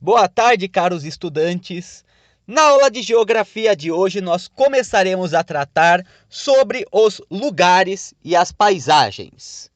Boa tarde, caros estudantes. Na aula de geografia de hoje, nós começaremos a tratar sobre os lugares e as paisagens.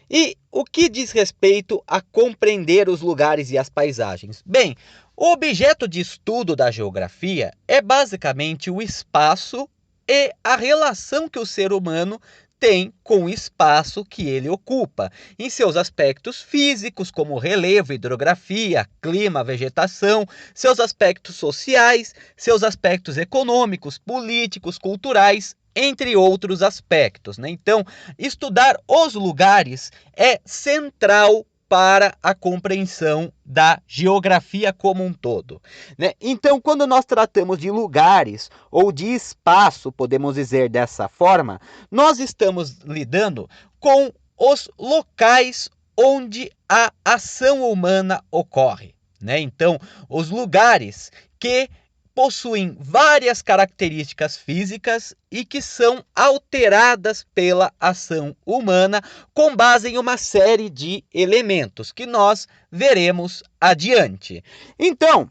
E o que diz respeito a compreender os lugares e as paisagens? Bem, o objeto de estudo da geografia é basicamente o espaço e a relação que o ser humano tem com o espaço que ele ocupa, em seus aspectos físicos, como relevo, hidrografia, clima, vegetação, seus aspectos sociais, seus aspectos econômicos, políticos, culturais, entre outros aspectos, né? Então, estudar os lugares é central para a compreensão da geografia como um todo, né? Então, quando nós tratamos de lugares ou de espaço, podemos dizer dessa forma, nós estamos lidando com os locais onde a ação humana ocorre, né? Então, os lugares que possuem várias características físicas e que são alteradas pela ação humana com base em uma série de elementos que nós veremos adiante. Então,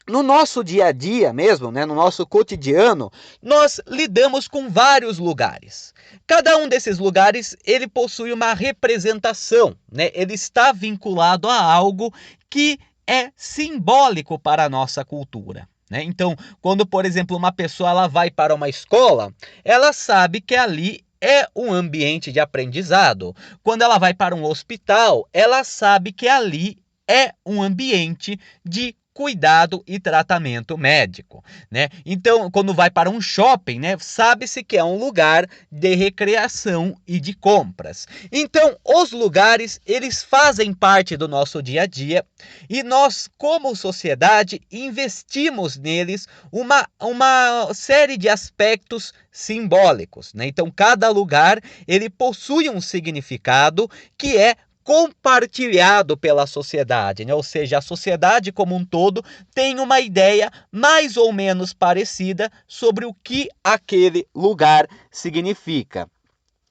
no nosso dia a dia mesmo, né, no nosso cotidiano, nós lidamos com vários lugares. Cada um desses lugares, ele possui uma representação, né? Ele está vinculado a algo que é simbólico para a nossa cultura. Então, quando, por exemplo, uma pessoa ela vai para uma escola, ela sabe que ali é um ambiente de aprendizado. Quando ela vai para um hospital, ela sabe que ali é um ambiente de cuidado e tratamento médico, né? Então, quando vai para um shopping, né, sabe-se que é um lugar de recreação e de compras. Então, os lugares, eles fazem parte do nosso dia a dia e nós, como sociedade, investimos neles uma série de aspectos simbólicos, né? Então, cada lugar, ele possui um significado que é compartilhado pela sociedade, né? Ou seja, a sociedade como um todo tem uma ideia mais ou menos parecida sobre o que aquele lugar significa.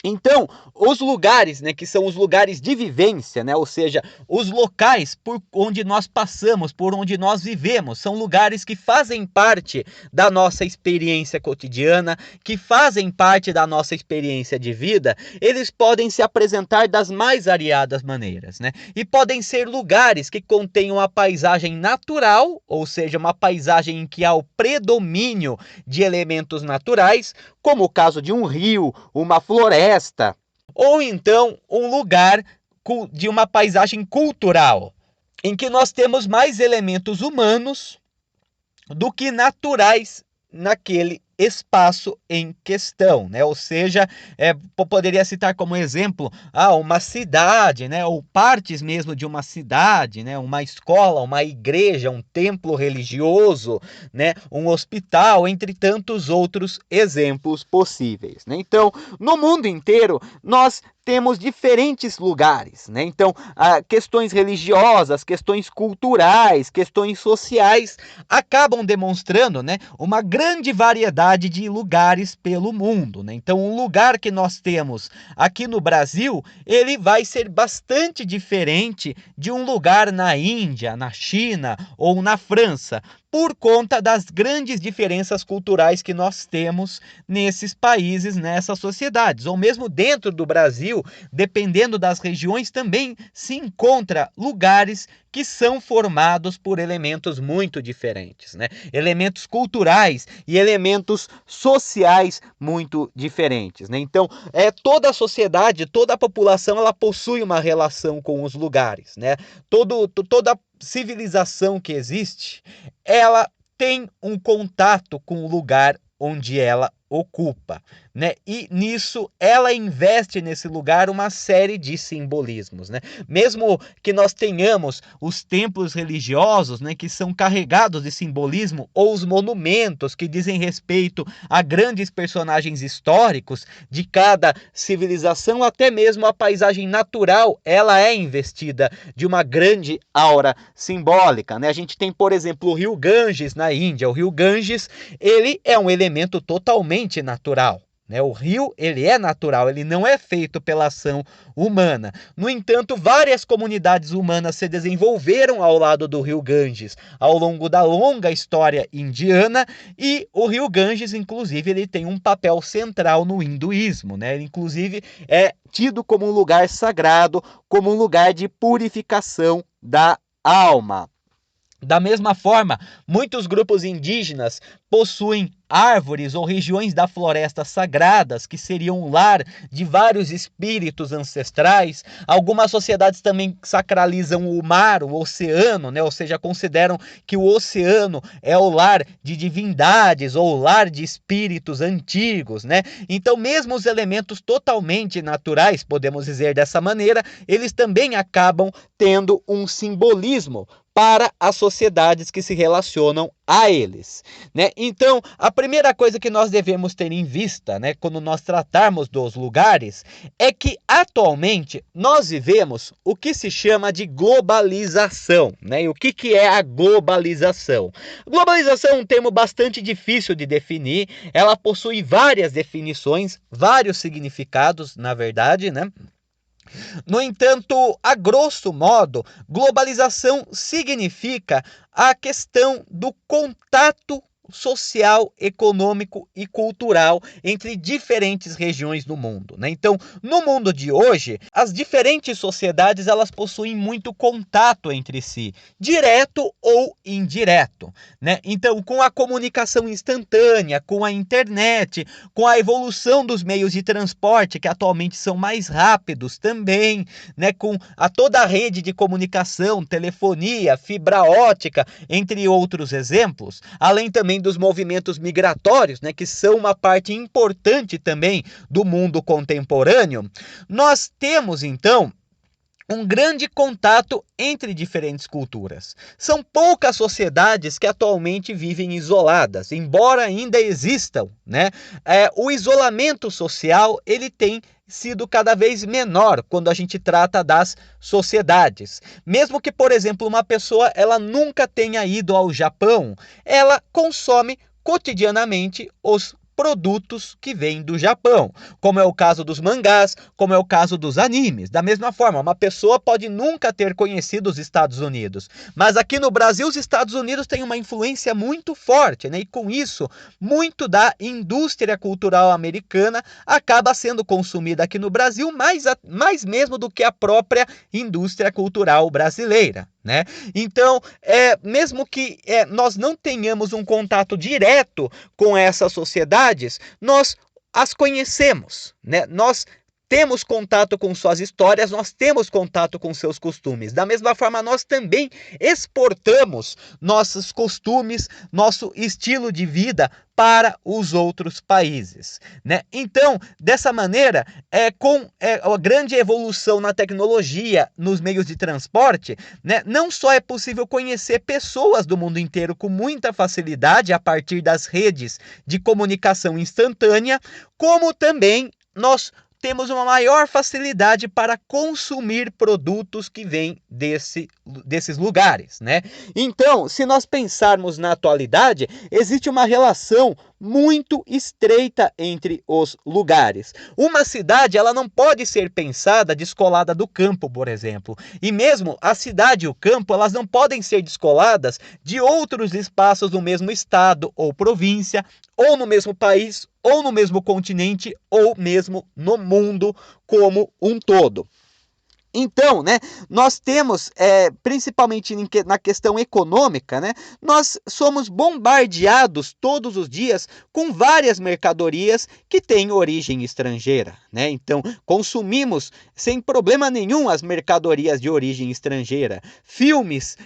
Então, os lugares, né, que são os lugares de vivência, né, ou seja, os locais por onde nós passamos, por onde nós vivemos, são lugares que fazem parte da nossa experiência cotidiana, que fazem parte da nossa experiência de vida. Eles podem se apresentar das mais variadas maneiras, né? E podem ser lugares que contenham a paisagem natural, ou seja, uma paisagem em que há o predomínio de elementos naturais, como o caso de um rio, uma floresta, ou então um lugar de uma paisagem cultural, em que nós temos mais elementos humanos do que naturais naquele espaço em questão, né? Ou seja, poderia citar como exemplo uma cidade, né? Ou partes mesmo de uma cidade, né? Uma escola, uma igreja, um templo religioso, né? Um hospital, entre tantos outros exemplos possíveis, né? Então, no mundo inteiro, nós temos diferentes lugares, né? Então, questões religiosas, questões culturais, questões sociais acabam demonstrando, né, uma grande variedade de lugares pelo mundo, né? Então, um lugar que nós temos aqui no Brasil, ele vai ser bastante diferente de um lugar na Índia, na China ou na França, por conta das grandes diferenças culturais que nós temos nesses países, nessas sociedades. Ou mesmo dentro do Brasil, dependendo das regiões, também se encontra lugares que são formados por elementos muito diferentes, né? Elementos culturais e elementos sociais muito diferentes, né? Então, toda a sociedade, toda a população, ela possui uma relação com os lugares, né? Toda civilização que existe, ela tem um contato com o lugar onde ela ocupa, né? E nisso ela investe nesse lugar uma série de simbolismos, né? Mesmo que nós tenhamos os templos religiosos, né, que são carregados de simbolismo, ou os monumentos que dizem respeito a grandes personagens históricos de cada civilização, até mesmo a paisagem natural, ela é investida de uma grande aura simbólica, né? A gente tem, por exemplo, o rio Ganges na Índia. O rio Ganges, ele é um elemento totalmente natural, né? O rio, ele é natural, ele não é feito pela ação humana. No entanto, várias comunidades humanas se desenvolveram ao lado do rio Ganges ao longo da longa história indiana, e o rio Ganges, inclusive, ele tem um papel central no hinduísmo, né? Ele, inclusive, é tido como um lugar sagrado, como um lugar de purificação da alma. Da mesma forma, muitos grupos indígenas possuem árvores ou regiões da floresta sagradas que seriam o lar de vários espíritos ancestrais. Algumas sociedades também sacralizam o mar, o oceano, né? Ou seja, consideram que o oceano é o lar de divindades ou o lar de espíritos antigos, né? Então, mesmo os elementos totalmente naturais, podemos dizer dessa maneira, eles também acabam tendo um simbolismo para as sociedades que se relacionam a eles, né? Então, a primeira coisa que nós devemos ter em vista, né, quando nós tratarmos dos lugares, é que atualmente nós vivemos o que se chama de globalização, né? E o que é a globalização? Globalização é um termo bastante difícil de definir, ela possui várias definições, vários significados, na verdade, né? No entanto, a grosso modo, globalização significa a questão do contato social, econômico e cultural entre diferentes regiões do mundo, né? Então, no mundo de hoje, as diferentes sociedades elas possuem muito contato entre si, direto ou indireto, né? Então, com a comunicação instantânea, com a internet, com a evolução dos meios de transporte que atualmente são mais rápidos também, né? Com toda a rede de comunicação, telefonia, fibra ótica, entre outros exemplos, além também dos movimentos migratórios, né, que são uma parte importante também do mundo contemporâneo, nós temos então um grande contato entre diferentes culturas. São poucas sociedades que atualmente vivem isoladas, embora ainda existam, né? O isolamento social ele tem sido cada vez menor quando a gente trata das sociedades. Mesmo que, por exemplo, uma pessoa ela nunca tenha ido ao Japão, ela consome cotidianamente os produtos que vêm do Japão, como é o caso dos mangás, como é o caso dos animes. Da mesma forma, uma pessoa pode nunca ter conhecido os Estados Unidos, mas aqui no Brasil os Estados Unidos têm uma influência muito forte, né? E com isso, muito da indústria cultural americana acaba sendo consumida aqui no Brasil, mais mesmo do que a própria indústria cultural brasileira, né? Então, mesmo que nós não tenhamos um contato direto com essas sociedades, nós as conhecemos, né? Nós temos contato com suas histórias, nós temos contato com seus costumes. Da mesma forma, nós também exportamos nossos costumes, nosso estilo de vida para os outros países, né? Então, dessa maneira, com a grande evolução na tecnologia, nos meios de transporte, né, não só é possível conhecer pessoas do mundo inteiro com muita facilidade a partir das redes de comunicação instantânea, como também nós temos uma maior facilidade para consumir produtos que vêm desses lugares, né? Então, se nós pensarmos na atualidade, existe uma relação muito estreita entre os lugares. Uma cidade, ela não pode ser pensada descolada do campo, por exemplo. E mesmo a cidade e o campo, elas não podem ser descoladas de outros espaços do mesmo estado ou província, ou no mesmo país, ou no mesmo continente, ou mesmo no mundo como um todo. Então, né, nós temos, principalmente na questão econômica, né, nós somos bombardeados todos os dias com várias mercadorias que têm origem estrangeira, né? Então, consumimos sem problema nenhum as mercadorias de origem estrangeira, filmes,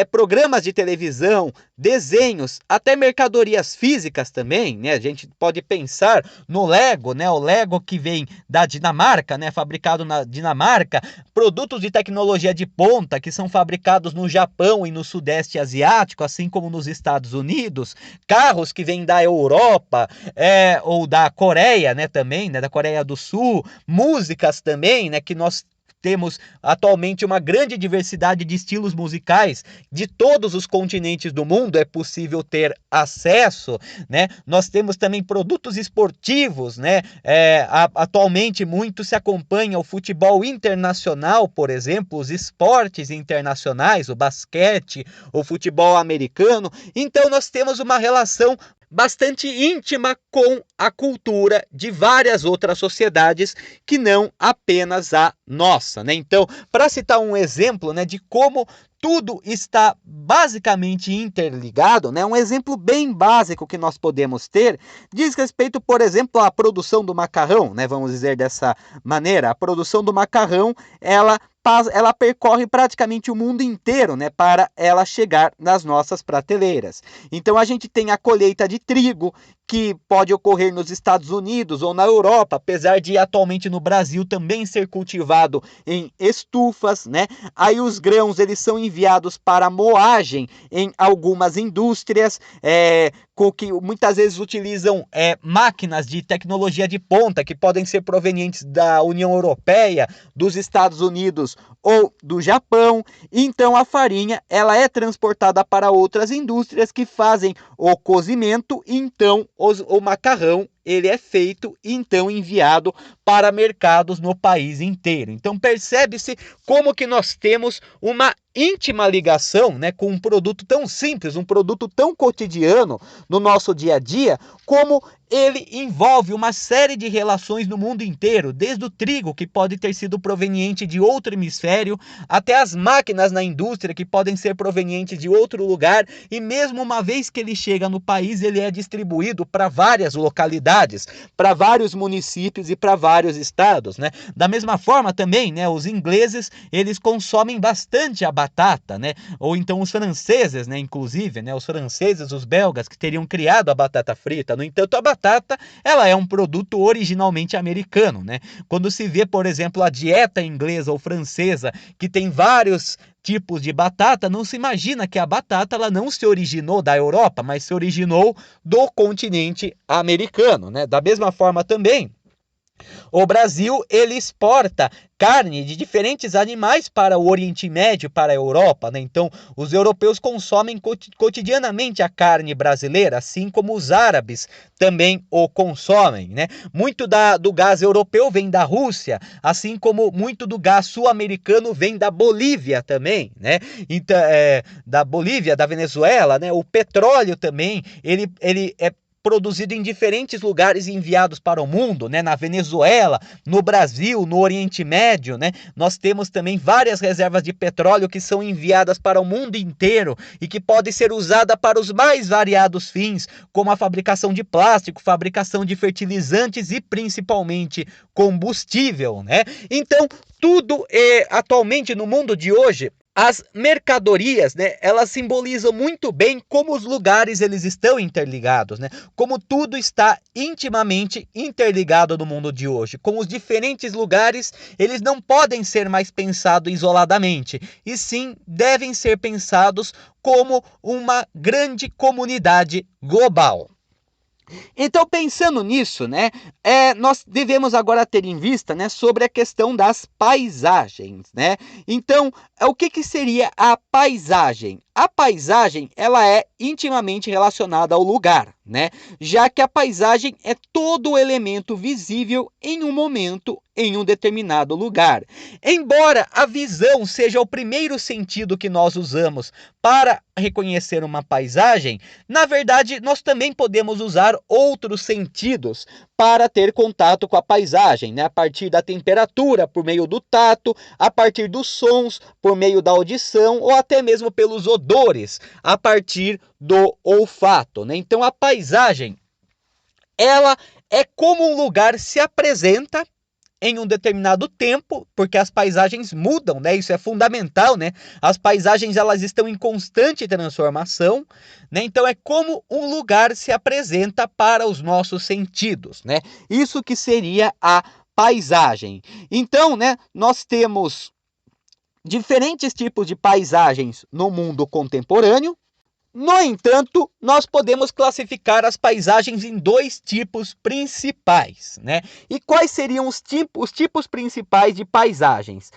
programas de televisão, desenhos, até mercadorias físicas também, né? A gente pode pensar no Lego, né? O Lego que vem da Dinamarca, né? Fabricado na Dinamarca, produtos de tecnologia de ponta que são fabricados no Japão e no Sudeste Asiático, assim como nos Estados Unidos, carros que vêm da Europa, ou da Coreia, né? Também, né? Da Coreia do Sul, músicas também, né? Que nós temos atualmente uma grande diversidade de estilos musicais de todos os continentes do mundo, é possível ter acesso, né? Nós temos também produtos esportivos, né? Atualmente muito se acompanha o futebol internacional, por exemplo, os esportes internacionais, o basquete, o futebol americano. Então nós temos uma relação bastante íntima com a cultura de várias outras sociedades que não apenas a nossa, né? Então, para citar um exemplo, né, de como tudo está basicamente interligado, né? Um exemplo bem básico que nós podemos ter diz respeito, por exemplo, à produção do macarrão, né? Vamos dizer dessa maneira, a produção do macarrão, ela percorre praticamente o mundo inteiro, né, para ela chegar nas nossas prateleiras. Então a gente tem a colheita de trigo, que pode ocorrer nos Estados Unidos ou na Europa, apesar de atualmente no Brasil também ser cultivado em estufas, né? Aí os grãos eles são enviados para moagem em algumas indústrias, com que muitas vezes utilizam máquinas de tecnologia de ponta que podem ser provenientes da União Europeia, dos Estados Unidos ou do Japão. Então a farinha ela é transportada para outras indústrias que fazem o cozimento, então o macarrão ele é feito e então enviado para mercados no país inteiro. Então percebe-se como que nós temos uma íntima ligação, né, com um produto tão simples, um produto tão cotidiano no nosso dia a dia, como ele envolve uma série de relações no mundo inteiro, desde o trigo, que pode ter sido proveniente de outro hemisfério, até as máquinas na indústria, que podem ser provenientes de outro lugar, e mesmo uma vez que ele chega no país, ele é distribuído para várias localidades, para vários municípios e para vários estados, né? Da mesma forma também, né, os ingleses, eles consomem bastante a batata, né? Ou então os franceses, né, inclusive, né, os franceses, os belgas, que teriam criado a batata frita. No entanto, a batata, ela é um produto originalmente americano, né? Quando se vê, por exemplo, a dieta inglesa ou francesa, que tem vários tipos de batata, não se imagina que a batata ela não se originou da Europa, mas se originou do continente americano, né? Da mesma forma também, o Brasil ele exporta carne de diferentes animais para o Oriente Médio, para a Europa, né? Então, os europeus consomem cotidianamente a carne brasileira, assim como os árabes também o consomem, né? Muito do gás europeu vem da Rússia, assim como muito do gás sul-americano vem da Bolívia também, né? Então, da Bolívia, da Venezuela, né? O petróleo também, ele é produzido em diferentes lugares e enviados para o mundo, né? Na Venezuela, no Brasil, no Oriente Médio, né? Nós temos também várias reservas de petróleo que são enviadas para o mundo inteiro e que podem ser usadas para os mais variados fins, como a fabricação de plástico, fabricação de fertilizantes e principalmente combustível, né? Então, tudo atualmente no mundo de hoje, as mercadorias, né, elas simbolizam muito bem como os lugares eles estão interligados, né? Como tudo está intimamente interligado no mundo de hoje. Como os diferentes lugares, eles não podem ser mais pensados isoladamente, e sim devem ser pensados como uma grande comunidade global. Então, pensando nisso, né, nós devemos agora ter em vista, né, sobre a questão das paisagens, né? Então, o que seria a paisagem? A paisagem, ela é intimamente relacionada ao lugar, né? Já que a paisagem é todo o elemento visível em um momento, em um determinado lugar. Embora a visão seja o primeiro sentido que nós usamos para reconhecer uma paisagem, na verdade, nós também podemos usar outros sentidos para ter contato com a paisagem, né? A partir da temperatura, por meio do tato, a partir dos sons, por meio da audição, ou até mesmo pelos odores, a partir do olfato, né? Então a paisagem, ela é como um lugar se apresenta em um determinado tempo, porque as paisagens mudam, né? Isso é fundamental, né? As paisagens elas estão em constante transformação, né? Então é como um lugar se apresenta para os nossos sentidos, né? Isso que seria a paisagem. Então, né, nós temos diferentes tipos de paisagens no mundo contemporâneo, No entanto, nós podemos classificar as paisagens em dois tipos principais, né? E quais seriam os tipos principais de paisagens?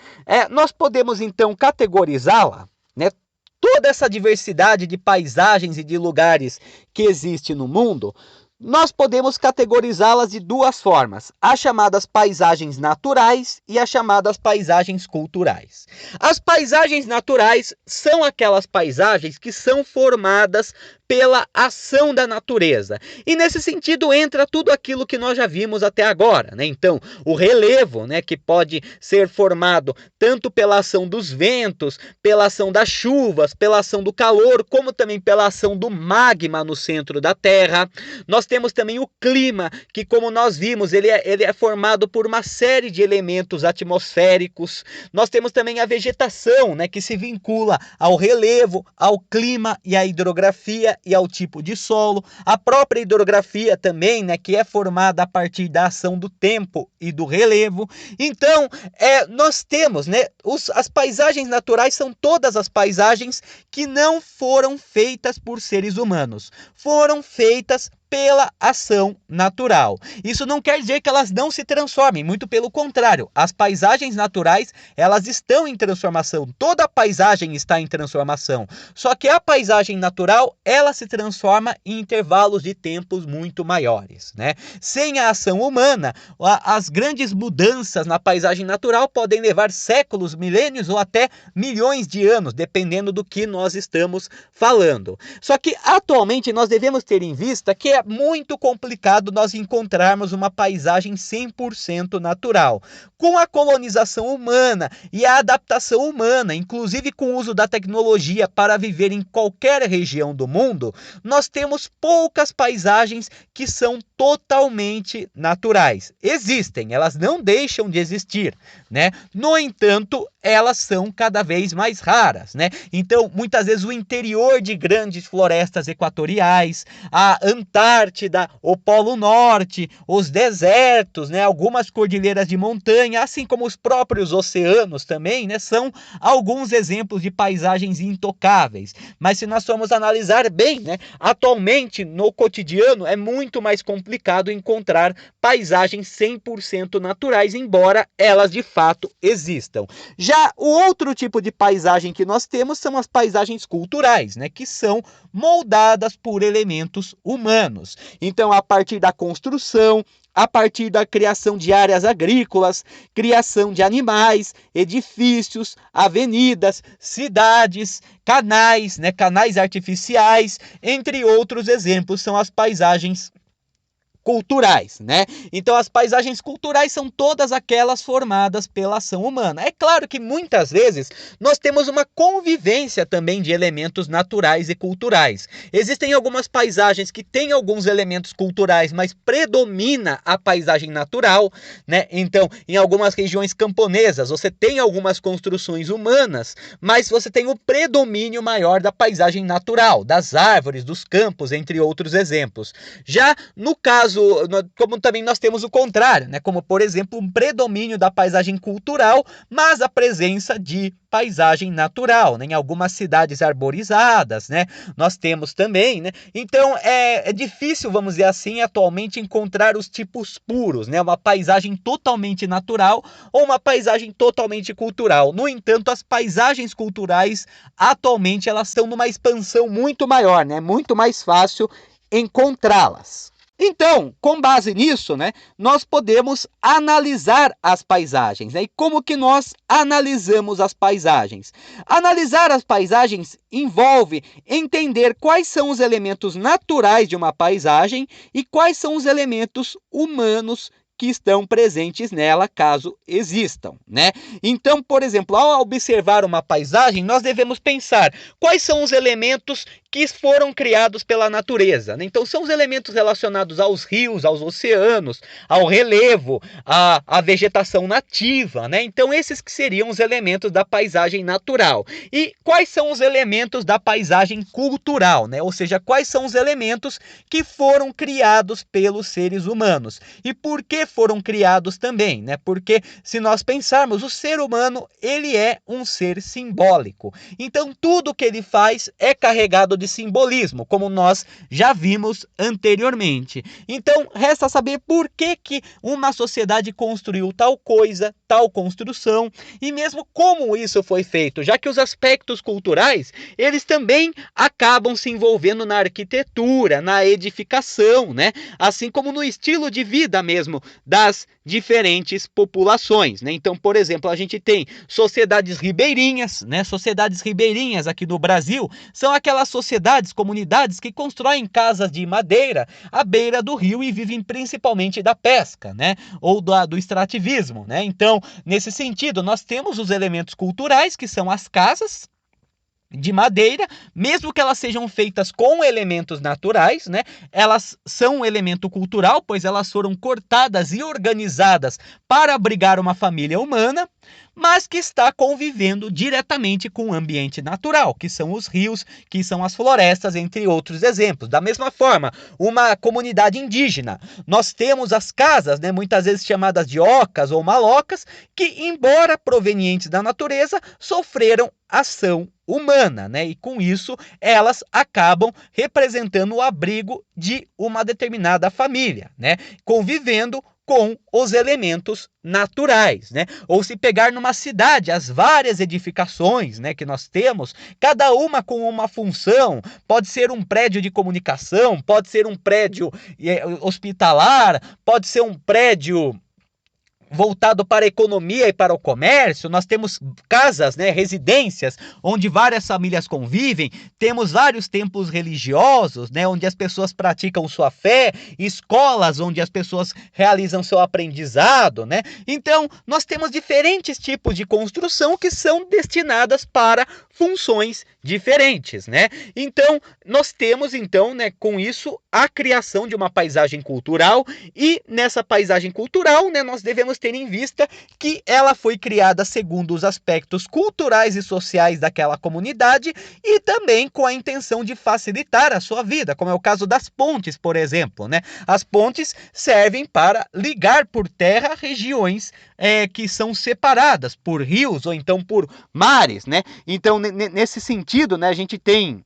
Nós podemos, então, categorizá-la, né? Toda essa diversidade de paisagens e de lugares que existe no mundo, nós podemos categorizá-las de duas formas: as chamadas paisagens naturais e as chamadas paisagens culturais. As paisagens naturais são aquelas paisagens que são formadas pela ação da natureza. E nesse sentido entra tudo aquilo que nós já vimos até agora, né? Então, o relevo, né, que pode ser formado tanto pela ação dos ventos, pela ação das chuvas, pela ação do calor, como também pela ação do magma no centro da Terra. Nós temos também o clima, que, como nós vimos, ele é formado por uma série de elementos atmosféricos. Nós temos também a vegetação, né, que se vincula ao relevo, ao clima e à hidrografia e ao tipo de solo. A própria hidrografia também, né, que é formada a partir da ação do tempo e do relevo. Então, nós temos, né, as paisagens naturais são todas as paisagens que não foram feitas por seres humanos. Foram feitas pela ação natural. Isso não quer dizer que elas não se transformem, muito pelo contrário. As paisagens naturais, elas estão em transformação. Toda a paisagem está em transformação. Só que a paisagem natural, ela se transforma em intervalos de tempos muito maiores, né? Sem a ação humana, as grandes mudanças na paisagem natural podem levar séculos, milênios ou até milhões de anos, dependendo do que nós estamos falando. Só que atualmente nós devemos ter em vista que é muito complicado nós encontrarmos uma paisagem 100% natural. Com a colonização humana e a adaptação humana, inclusive com o uso da tecnologia para viver em qualquer região do mundo, nós temos poucas paisagens que são totalmente naturais. Existem, elas não deixam de existir, né? No entanto, elas são cada vez mais raras, né? Então, muitas vezes o interior de grandes florestas equatoriais, a Antártida, o Polo Norte, os desertos, né? Algumas cordilheiras de montanha, assim como os próprios oceanos também, né? São alguns exemplos de paisagens intocáveis. Mas se nós formos analisar bem, né? Atualmente, no cotidiano, é muito mais complicado encontrar paisagens 100% naturais, embora elas de fato existam. Já o outro tipo de paisagem que nós temos são as paisagens culturais, né, que são moldadas por elementos humanos. Então, a partir da construção, a partir da criação de áreas agrícolas, criação de animais, edifícios, avenidas, cidades, canais, né, canais artificiais, entre outros exemplos, são as paisagens culturais, né? Então as paisagens culturais são todas aquelas formadas pela ação humana. É claro que muitas vezes nós temos uma convivência também de elementos naturais e culturais. Existem algumas paisagens que têm alguns elementos culturais, mas predomina a paisagem natural, né? Então, em algumas regiões camponesas, você tem algumas construções humanas, mas você tem o predomínio maior da paisagem natural, das árvores, dos campos, entre outros exemplos. Já no caso, como também nós temos o contrário, né? Como, por exemplo, um predomínio da paisagem cultural, mas a presença de paisagem natural, né? Em algumas cidades arborizadas, né? Nós temos também, né? Então, é difícil, vamos dizer assim, atualmente encontrar os tipos puros, né? Uma paisagem totalmente natural ou uma paisagem totalmente cultural. No entanto, as paisagens culturais, atualmente, elas estão numa expansão muito maior, né? Muito mais fácil encontrá-las. Então, com base nisso, né, nós podemos analisar as paisagens, né? E como que nós analisamos as paisagens? Analisar as paisagens envolve entender quais são os elementos naturais de uma paisagem e quais são os elementos humanos que estão presentes nela, caso existam, né? Então, por exemplo, ao observar uma paisagem, nós devemos pensar quais são os elementos que foram criados pela natureza, né? Então, são os elementos relacionados aos rios, aos oceanos, ao relevo, à vegetação nativa, né? Então, esses que seriam os elementos da paisagem natural. E quais são os elementos da paisagem cultural, né? Ou seja, quais são os elementos que foram criados pelos seres humanos. E por que foram criados também, né? Porque se nós pensarmos, o ser humano, ele é um ser simbólico. Então, tudo que ele faz é carregado de simbolismo, como nós já vimos anteriormente. Então, resta saber por que uma sociedade construiu tal coisa, tal construção, e mesmo como isso foi feito, já que os aspectos culturais, eles também acabam se envolvendo na arquitetura, na edificação, né? Assim como no estilo de vida mesmo das diferentes populações, né? Então, por exemplo, a gente tem sociedades ribeirinhas, né? Sociedades ribeirinhas aqui no Brasil são aquelas sociedades, comunidades que constroem casas de madeira à beira do rio e vivem principalmente da pesca, né? Ou do extrativismo, né? Então, nesse sentido, nós temos os elementos culturais, que são as casas de madeira, mesmo que elas sejam feitas com elementos naturais, né? Elas são um elemento cultural, pois elas foram cortadas e organizadas para abrigar uma família humana, mas que está convivendo diretamente com o ambiente natural, que são os rios, que são as florestas, entre outros exemplos. Da mesma forma, uma comunidade indígena, nós temos as casas, né, muitas vezes chamadas de ocas ou malocas, que, embora provenientes da natureza, sofreram ação humana, né? E com isso elas acabam representando o abrigo de uma determinada família, né? Convivendo com os elementos naturais, né? Ou se pegar numa cidade, as várias edificações, né, que nós temos, cada uma com uma função, pode ser um prédio de comunicação, pode ser um prédio hospitalar, pode ser um prédio voltado para a economia e para o comércio. Nós temos casas, né, residências, onde várias famílias convivem, temos vários templos religiosos, né, onde as pessoas praticam sua fé, escolas onde as pessoas realizam seu aprendizado, né? Então, nós temos diferentes tipos de construção que são destinadas para funções diferentes, né? Então, nós temos, então, né, com isso, a criação de uma paisagem cultural, e nessa paisagem cultural, né, nós devemos ter em vista que ela foi criada segundo os aspectos culturais e sociais daquela comunidade e também com a intenção de facilitar a sua vida, como é o caso das pontes, por exemplo, né? As pontes servem para ligar por terra regiões que são separadas por rios ou então por mares, né? Então, nesse sentido, né, a gente tem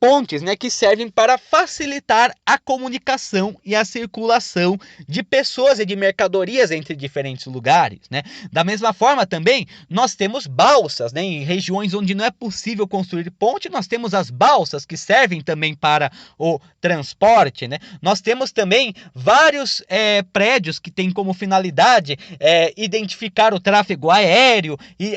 pontes, né, que servem para facilitar a comunicação e a circulação de pessoas e de mercadorias entre diferentes lugares, né? Da mesma forma também, nós temos balsas, né? Em regiões onde não é possível construir ponte, nós temos as balsas que servem também para o transporte, né? Nós temos também vários prédios que têm como finalidade identificar o tráfego aéreo e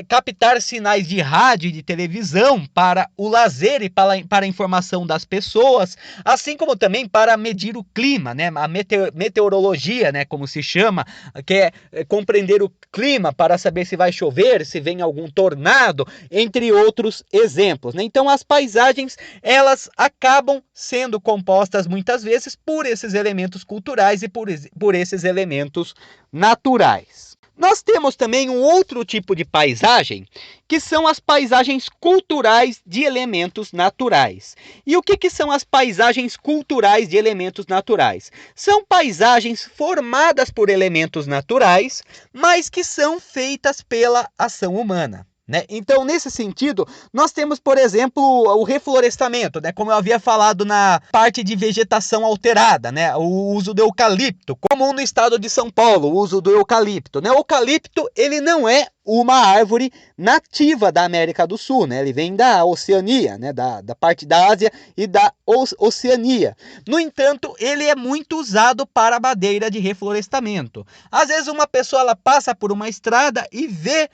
captar sinais de rádio e de televisão para o lazer e para a informação das pessoas, assim como também para medir o clima, né? A meteorologia, né, como se chama, que é compreender o clima para saber se vai chover, se vem algum tornado, entre outros exemplos, né? Então, as paisagens, elas acabam sendo compostas muitas vezes por esses elementos culturais e por esses elementos naturais. Nós temos também um outro tipo de paisagem, que são as paisagens culturais de elementos naturais. E o que são as paisagens culturais de elementos naturais? São paisagens formadas por elementos naturais, mas que são feitas pela ação humana, né? Então, nesse sentido, nós temos, por exemplo, o reflorestamento, né? Como eu havia falado na parte de vegetação alterada, né? O uso do eucalipto, comum no estado de São Paulo, o uso do eucalipto, né? O eucalipto, ele não é uma árvore nativa da América do Sul, né? Ele vem da Oceania, né? Da parte da Ásia e da Oceania. No entanto, ele é muito usado para madeira de reflorestamento. Às vezes uma pessoa ela passa por uma estrada e vê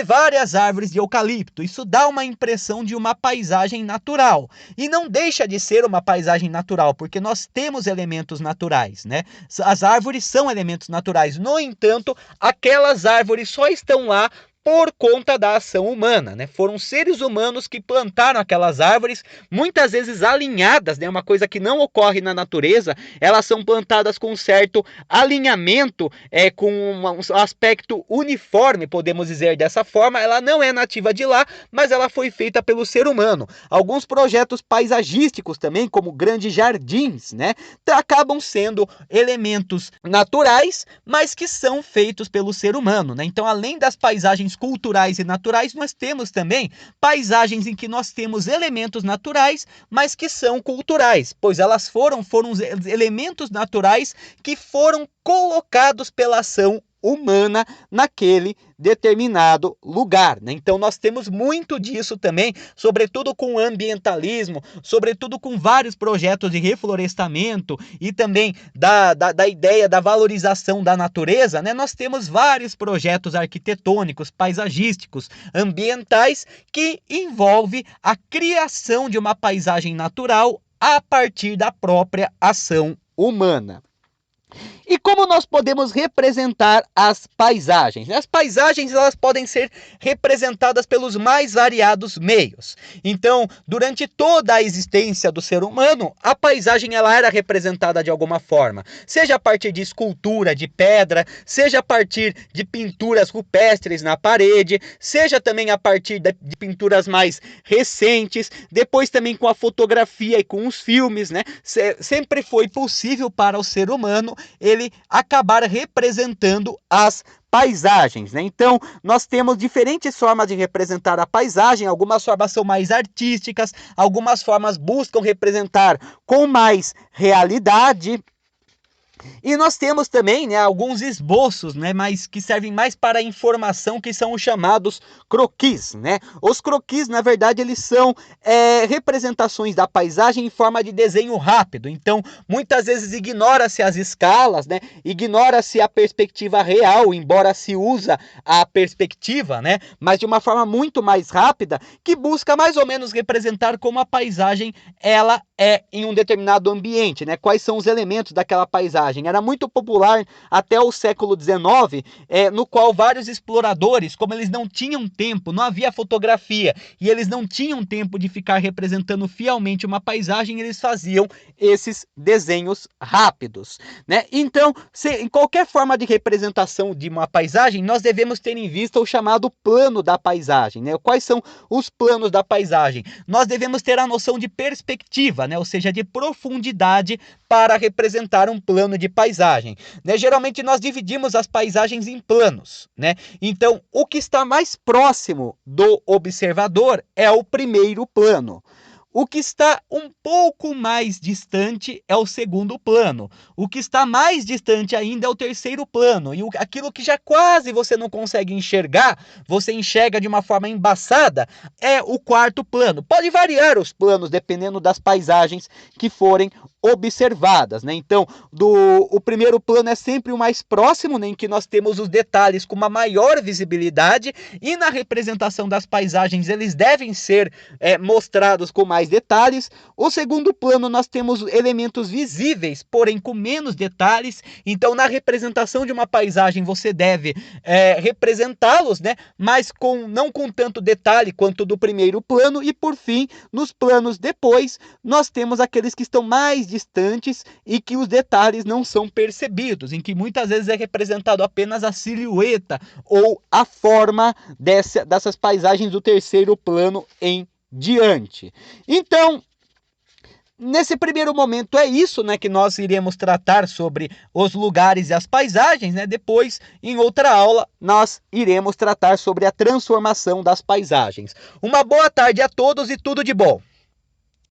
várias árvores de eucalipto. Isso dá uma impressão de uma paisagem natural. E não deixa de ser uma paisagem natural, porque nós temos elementos naturais, né? As árvores são elementos naturais. No entanto, aquelas árvores só estão lá por conta da ação humana, né? Foram seres humanos que plantaram aquelas árvores, muitas vezes alinhadas, né? Uma coisa que não ocorre na natureza, elas são plantadas com um certo alinhamento, com um aspecto uniforme, podemos dizer dessa forma. Ela não é nativa de lá, mas ela foi feita pelo ser humano. Alguns projetos paisagísticos também, como grandes jardins, né? Acabam sendo elementos naturais, mas que são feitos pelo ser humano, né? Então, além das paisagens paisagens culturais e naturais, nós temos também paisagens em que nós temos elementos naturais, mas que são culturais, pois elas foram os elementos naturais que foram colocados pela ação humana naquele determinado lugar, né? Então nós temos muito disso também, sobretudo com o ambientalismo, sobretudo com vários projetos de reflorestamento e também da ideia da valorização da natureza, né? Nós temos vários projetos arquitetônicos, paisagísticos, ambientais que envolve a criação de uma paisagem natural a partir da própria ação humana. E como nós podemos representar as paisagens? As paisagens elas podem ser representadas pelos mais variados meios. Então, durante toda a existência do ser humano, a paisagem ela era representada de alguma forma, seja a partir de escultura de pedra, seja a partir de pinturas rupestres na parede, seja também a partir de pinturas mais recentes, depois também com a fotografia e com os filmes, né? Sempre foi possível para o ser humano ele acabar representando as paisagens, né? Então, nós temos diferentes formas de representar a paisagem, algumas formas são mais artísticas, algumas formas buscam representar com mais realidade. E nós temos também, né, alguns esboços, né, mas que servem mais para informação, que são os chamados croquis, né? Os croquis, na verdade, eles são representações da paisagem em forma de desenho rápido. Então, muitas vezes ignora-se as escalas, né? Ignora-se a perspectiva real, embora se usa a perspectiva, né? Mas de uma forma muito mais rápida, que busca mais ou menos representar como a paisagem ela é em um determinado ambiente, né? Quais são os elementos daquela paisagem. Era muito popular até o século XIX, no qual vários exploradores, como eles não tinham tempo, não havia fotografia, e eles não tinham tempo de ficar representando fielmente uma paisagem, eles faziam esses desenhos rápidos, né? Então, em qualquer forma de representação de uma paisagem, nós devemos ter em vista o chamado plano da paisagem, né? Quais são os planos da paisagem? Nós devemos ter a noção de perspectiva, né? Ou seja, de profundidade para representar um plano de paisagem, né? Geralmente nós dividimos as paisagens em planos, né? Então, o que está mais próximo do observador é o primeiro plano. O que está um pouco mais distante é o segundo plano. O que está mais distante ainda é o terceiro plano. E aquilo que já quase você não consegue enxergar, você enxerga de uma forma embaçada, é o quarto plano. Pode variar os planos dependendo das paisagens que forem observadas, né? Então, o primeiro plano é sempre o mais próximo, né, em que nós temos os detalhes com uma maior visibilidade, e na representação das paisagens eles devem ser mostrados com mais detalhes. O segundo plano nós temos elementos visíveis, porém com menos detalhes. Então, na representação de uma paisagem você deve representá-los, né, mas não com tanto detalhe quanto do primeiro plano. E por fim, nos planos depois, nós temos aqueles que estão mais distantes e que os detalhes não são percebidos, em que muitas vezes é representado apenas a silhueta ou a forma dessas paisagens do terceiro plano em diante. Então, nesse primeiro momento é isso, né, que nós iremos tratar sobre os lugares e as paisagens, né? Depois, em outra aula, nós iremos tratar sobre a transformação das paisagens. Uma boa tarde a todos e tudo de bom!